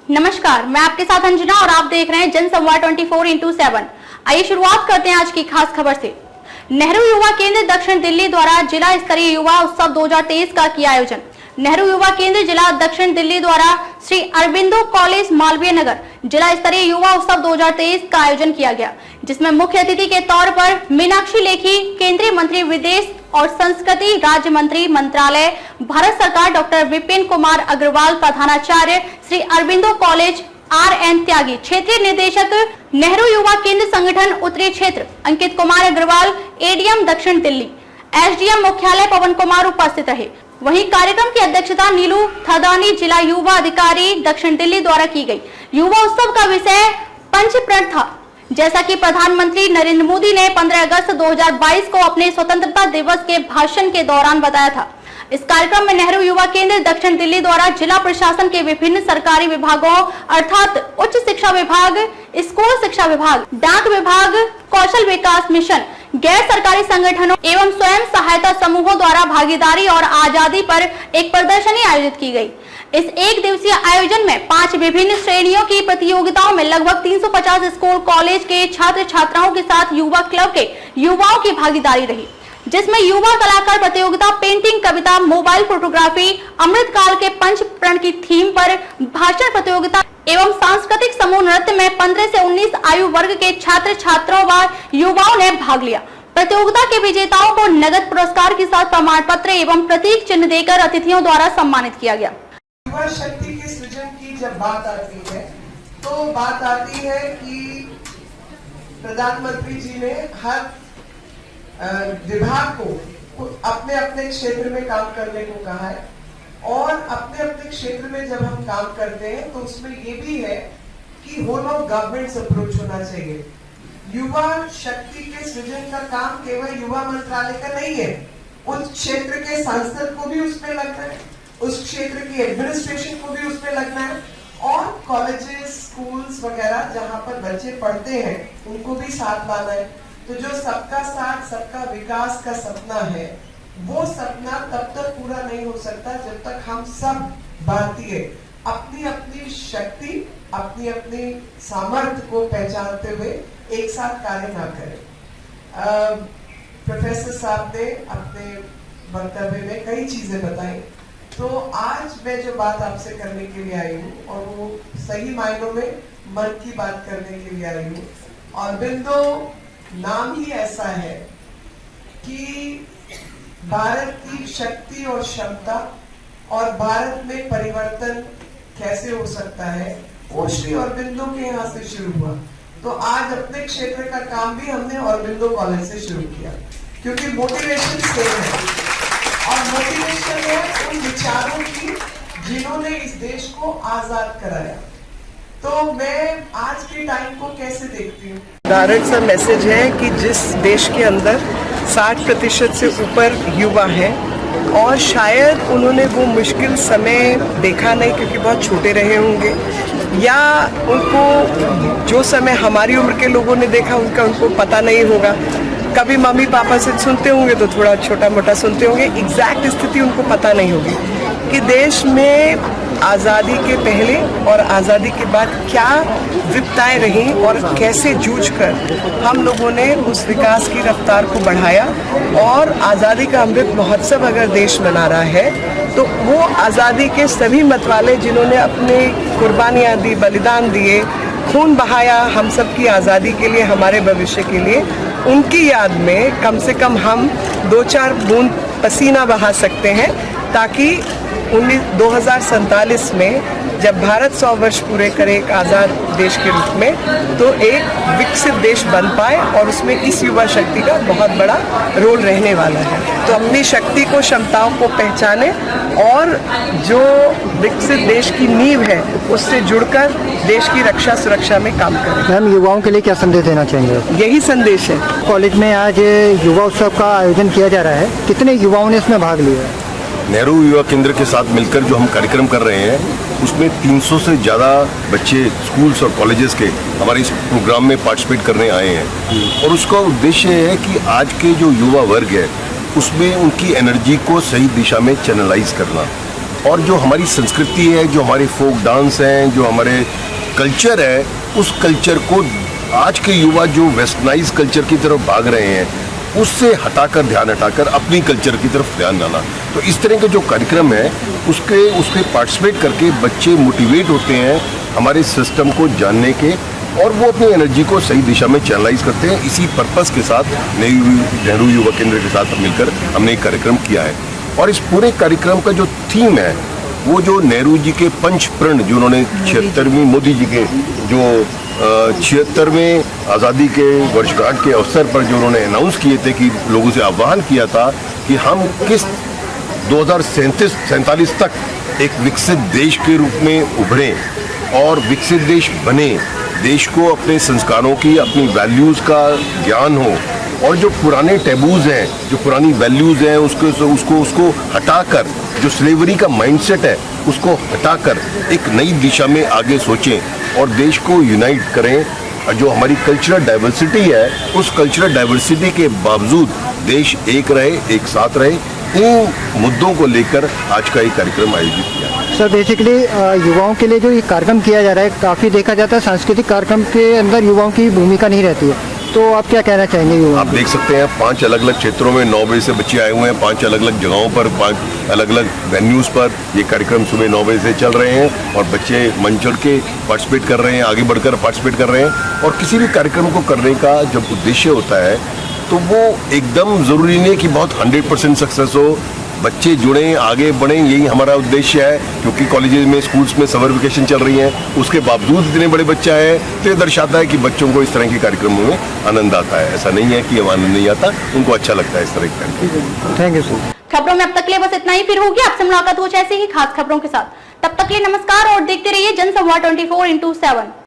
नमस्कार, मैं आपके साथ अंजना और आप देख रहे हैं जनसंवाद 24x7। आइए शुरुआत करते हैं आज की खास खबर से। नेहरू युवा केंद्र दक्षिण दिल्ली द्वारा जिला स्तरीय युवा उत्सव 2023 का किया आयोजन। नेहरू युवा केंद्र जिला दक्षिण दिल्ली द्वारा श्री अरबिंदो कॉलेज मालवीय नगर जिला स्तरीय युवा उत्सव 2023 का आयोजन किया गया, जिसमें मुख्य अतिथि के तौर पर मीनाक्षी लेखी, केंद्रीय मंत्री विदेश और संस्कृति राज्य मंत्री मंत्रालय भारत सरकार, डॉक्टर विपिन कुमार अग्रवाल, प्रधानाचार्य श्री अरबिंदो कॉलेज RN त्यागी, क्षेत्रीय निदेशक नेहरू युवा केंद्र संगठन उत्तरी क्षेत्र अंकित कुमार अग्रवाल, ADM दक्षिण दिल्ली, SDM मुख्यालय पवन कुमार उपस्थित रहे। वहीं कार्यक्रम की अध्यक्षता नीलू थदानी, जिला युवा अधिकारी दक्षिण दिल्ली द्वारा की गई। युवा उत्सव का विषय पंचप्रण था, जैसा कि प्रधानमंत्री नरेंद्र मोदी ने 15 अगस्त 2022 को अपने स्वतंत्रता दिवस के भाषण के दौरान बताया था। इस कार्यक्रम में नेहरू युवा केंद्र दक्षिण दिल्ली द्वारा जिला प्रशासन के विभिन्न सरकारी विभागों अर्थात उच्च शिक्षा विभाग, स्कूल शिक्षा विभाग, डाक विभाग, कौशल विकास मिशन, गैर सरकारी संगठनों एवं स्वयं सहायता समूहों द्वारा भागीदारी और आजादी पर एक प्रदर्शनी आयोजित की गई। इस एक दिवसीय आयोजन में 5 विभिन्न श्रेणियों की प्रतियोगिताओं में लगभग 350 स्कूल कॉलेज के छात्र छात्राओं के साथ युवा क्लब के युवाओं की भागीदारी रही, जिसमें युवा कलाकार प्रतियोगिता, पेंटिंग, कविता, मोबाइल फोटोग्राफी, अमृतकाल के पंच प्रण की थीम पर भाषण प्रतियोगिता एवं सांस्कृतिक समूह नृत्य में 15 से 19 आयु वर्ग के छात्र छात्राओं व युवाओं ने भाग लिया। प्रतियोगिता के विजेताओं को नगद पुरस्कार के साथ प्रमाण पत्र एवं प्रतीक चिन्ह देकर अतिथियों द्वारा सम्मानित किया गया। युवा शक्ति के सृजन की जब बात आती है तो बात आती है कि प्रधानमंत्री जी ने हर विभाग को अपने अपने क्षेत्र में काम करने को कहा है, और अपने अपने क्षेत्र में जब हम काम करते हैं तो उसमें ये भी है कि होल ऑफ गवर्नमेंट अप्रोच होना चाहिए। युवा शक्ति के सृजन का काम केवल युवा मंत्रालय का नहीं है, उस क्षेत्र के सांसद को भी उसमें लगना है, उस क्षेत्र की एडमिनिस्ट्रेशन को भी उसमें लगना है, और कॉलेजेस, स्कूल्स वगैरह जहाँ पर बच्चे पढ़ते हैं उनको भी साथ लाना है। तो जो सबका साथ सबका विकास का सपना है, वो सपना तब तक पूरा नहीं हो सकता जब तक हम सब भारतीय अपनी अपनी शक्ति, अपनी अपनी सामर्थ्य को पहचानते हुए एक साथ कार्य ना करें। प्रोफेसर साहब ने अपने वक्तव्य में कई चीजें बताई, तो आज मैं जो बात आपसे करने के लिए आई हूँ, और वो सही मायनों में मन की बात करने के लिए आई हूँ। अरबिंदो नाम ही ऐसा है कि भारत की शक्ति और क्षमता और भारत में परिवर्तन कैसे हो सकता है, वो श्री अरबिंदो के यहाँ से शुरू हुआ। तो आज अपने क्षेत्र का काम भी हमने अरबिंदो कॉलेज से शुरू किया, क्योंकि मोटिवेशन सेम है, और मोटिवेशन है उन विचारों की जिन्होंने इस देश को आजाद कराया। तो मैं आज के टाइम को कैसे देखती हूँ? डायरेक्ट सा मैसेज है कि जिस देश के अंदर 60% से ऊपर युवा हैं, और शायद उन्होंने वो मुश्किल समय देखा नहीं क्योंकि बहुत छोटे रहे होंगे, या उनको जो समय हमारी उम्र के लोगों ने देखा उनको पता नहीं होगा। कभी मम्मी पापा से सुनते होंगे तो थोड़ा छोटा मोटा सुनते होंगे, एग्जैक्ट स्थिति उनको पता नहीं होगी कि देश में आज़ादी के पहले और आज़ादी के बाद क्या विपदाएं रहीं और कैसे जूझकर हम लोगों ने उस विकास की रफ्तार को बढ़ाया। और आज़ादी का अमृत महोत्सव अगर देश मना रहा है तो वो आज़ादी के सभी मतवाले जिन्होंने अपने कुर्बानियाँ दी, बलिदान दिए, खून बहाया हम सब की आज़ादी के लिए, हमारे भविष्य के लिए, उनकी याद में कम से कम हम 2-4 बूंद पसीना बहा सकते हैं, ताकि 2047 में जब भारत 100 वर्ष पूरे करे एक आज़ाद देश के रूप में, तो एक विकसित देश बन पाए, और उसमें इस युवा शक्ति का बहुत बड़ा रोल रहने वाला है। तो अपनी शक्ति को, क्षमताओं को पहचाने और जो विकसित देश की नींव है उससे जुड़कर देश की रक्षा सुरक्षा में काम करें। मैम, युवाओं के लिए क्या संदेश देना चाहेंगे? यही संदेश है। कॉलेज में आज युवा उत्सव का आयोजन किया जा रहा है, कितने युवाओं ने इसमें भाग लिया है? नेहरू युवा केंद्र के साथ मिलकर जो हम कार्यक्रम कर रहे हैं, उसमें 300 से ज़्यादा बच्चे स्कूल्स और कॉलेजेस के हमारे इस प्रोग्राम में पार्टिसिपेट करने आए हैं। और उसका उद्देश्य है कि आज के जो युवा वर्ग है उसमें उनकी एनर्जी को सही दिशा में चैनलाइज करना, और जो हमारी संस्कृति है, जो हमारे फोक डांस हैं, जो हमारे कल्चर है, उस कल्चर को आज के युवा जो वेस्टर्नाइज कल्चर की तरफ भाग रहे हैं, उससे हटाकर, ध्यान हटाकर अपनी कल्चर की तरफ ध्यान डालना। तो इस तरह के जो कार्यक्रम है उसके पार्टिसिपेट करके बच्चे मोटिवेट होते हैं हमारे सिस्टम को जानने के, और वो अपनी एनर्जी को सही दिशा में चैनलाइज करते हैं। इसी पर्पस के साथ नेहरू युवा केंद्र के साथ मिलकर हमने एक कार्यक्रम किया है। और इस पूरे कार्यक्रम का जो थीम है वो जो नेहरू जी के पंच प्रण, जो उन्होंने 76वीं मोदी जी के जो 76वें आज़ादी के वर्षगांठ के अवसर पर जो उन्होंने अनाउंस किए थे, कि लोगों से आह्वान किया था कि हम किस 2047 तक एक विकसित देश के रूप में उभरें और विकसित देश बने, देश को अपने संस्कारों की, अपनी वैल्यूज़ का ज्ञान हो, और जो पुराने टैबूज हैं, जो पुरानी वैल्यूज़ हैं, उसको हटाकर, जो स्लेवरी का माइंडसेट है उसको हटाकर एक नई दिशा में आगे सोचें और देश को यूनाइट करें। और जो हमारी कल्चरल डाइवर्सिटी है, उस कल्चरल डाइवर्सिटी के बावजूद देश एक रहे, एक साथ रहे। इन मुद्दों को लेकर आज का ये कार्यक्रम आयोजित किया। सर बेसिकली युवाओं के लिए जो ये कार्यक्रम किया जा रहा है, काफ़ी देखा जाता है सांस्कृतिक कार्यक्रम के अंदर युवाओं की भूमिका नहीं रहती है, तो आप क्या कहना चाहेंगे युवाओं? आप देख सकते हैं 5 अलग अलग क्षेत्रों में 9 बजे से बच्चे आए हुए हैं, 5 अलग अलग जगहों पर, 5 अलग अलग वेन्यूज़ पर ये कार्यक्रम सुबह 9 बजे से चल रहे हैं, और बच्चे मंच चढ़ के पार्टिसिपेट कर रहे हैं, आगे बढ़कर पार्टिसिपेट कर रहे हैं। और किसी भी कार्यक्रम को करने का जब उद्देश्य होता है तो वो एकदम ज़रूरी नहीं है कि बहुत 100% सक्सेस हो। बच्चे जुड़ें, आगे बढ़ें, यही हमारा उद्देश्य है। क्योंकि कॉलेजेस में, स्कूल्स में समर वेकेशन चल रही हैं, उसके बावजूद इतने बड़े बच्चे आए, तो ये दर्शाता है कि बच्चों को इस तरह के कार्यक्रमों में आनंद आता है। ऐसा नहीं है कि आनंद नहीं आता, उनको अच्छा लगता है इस तरह के कार्यक्रम। Thank you sir. खबरों में अब तक के लिए बस इतना ही। फिर होगी आपसे मुलाकात कुछ ऐसी ही खास खबरों के साथ। तब तक के लिए नमस्कार और देखते रहिए जनसंवाद 24x7।